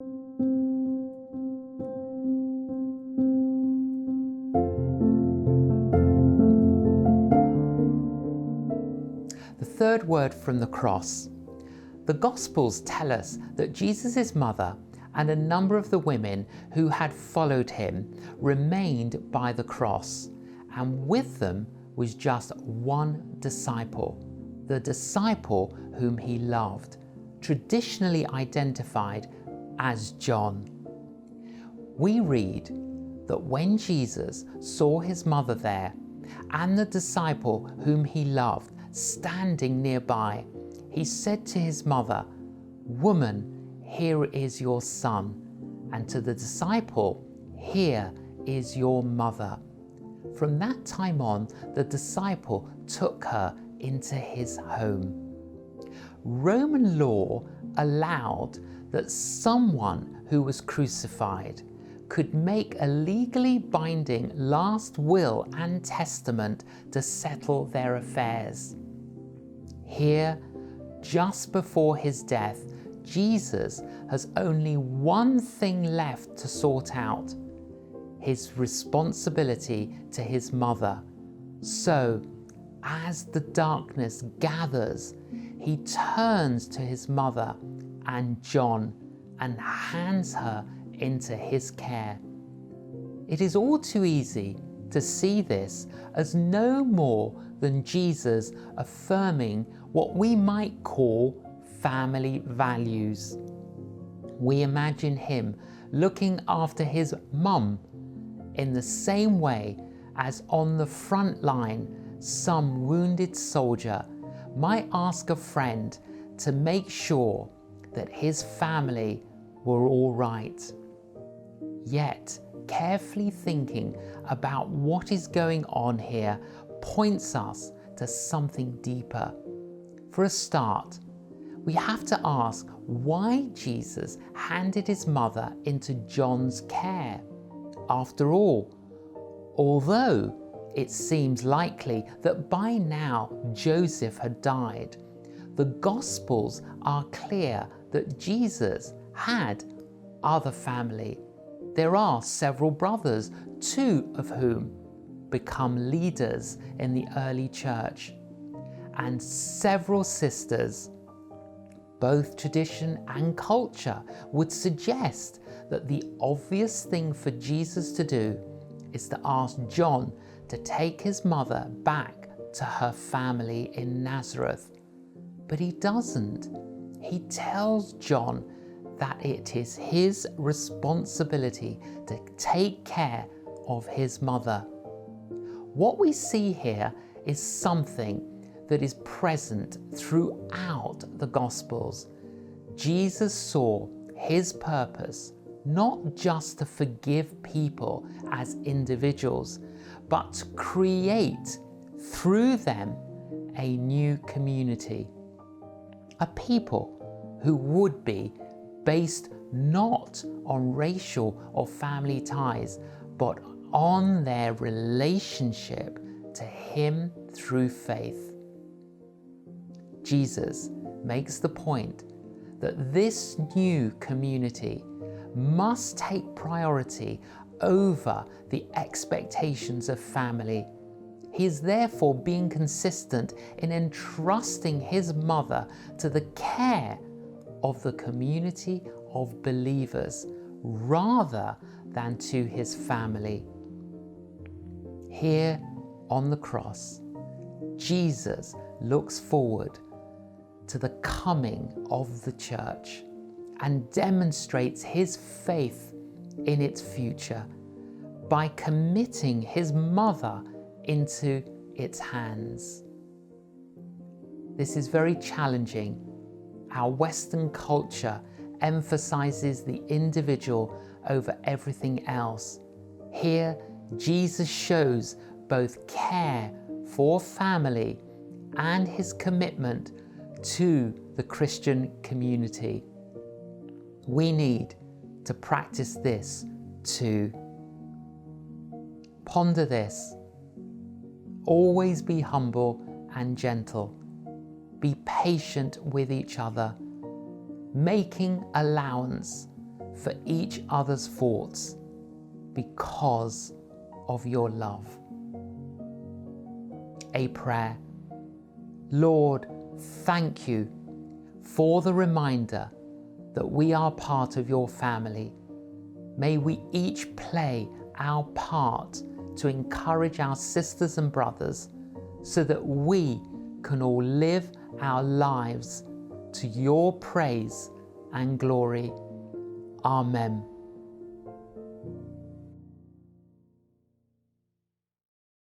The third word from the cross. The Gospels tell us that Jesus' mother and a number of the women who had followed him remained by the cross, and with them was just one disciple, the disciple whom he loved, traditionally identified as John. We read that when Jesus saw his mother there and the disciple whom he loved standing nearby, he said to his mother, "Woman, here is your son," and to the disciple, "Here is your mother." From that time on, the disciple took her into his home. Roman law allowed that someone who was crucified could make a legally binding last will and testament to settle their affairs. Here, just before his death, Jesus has only one thing left to sort out: his responsibility to his mother. So, as the darkness gathers, he turns to his mother and John and hands her into his care. It is all too easy to see this as no more than Jesus affirming what we might call family values. We imagine him looking after his mum in the same way as on the front line some wounded soldier might ask a friend to make sure that his family were all right. Yet, carefully thinking about what is going on here points us to something deeper. For a start, we have to ask why Jesus handed his mother into John's care. After all, although it seems likely that by now Joseph had died, the Gospels are clear that Jesus had other family. There are several brothers, two of whom become leaders in the early church, and several sisters. Both tradition and culture would suggest that the obvious thing for Jesus to do is to ask John to take his mother back to her family in Nazareth. But he doesn't. He tells John that it is his responsibility to take care of his mother. What we see here is something that is present throughout the Gospels. Jesus saw his purpose not just to forgive people as individuals, but to create through them a new community, a people who would be based not on racial or family ties, but on their relationship to him through faith. Jesus makes the point that this new community must take priority over the expectations of family. He is therefore being consistent in entrusting his mother to the care of the community of believers rather than to his family. Here on the cross, Jesus looks forward to the coming of the church and demonstrates his faith in its future by committing his mother into its hands. This is very challenging. Our Western culture emphasizes the individual over everything else. Here, Jesus shows both care for family and his commitment to the Christian community. We need to practice this too. Ponder this. Always be humble and gentle. Be patient with each other, making allowance for each other's faults because of your love. A prayer. Lord, thank you for the reminder that we are part of your family. May we each play our part to encourage our sisters and brothers so that we can all live our lives to your praise and glory. Amen.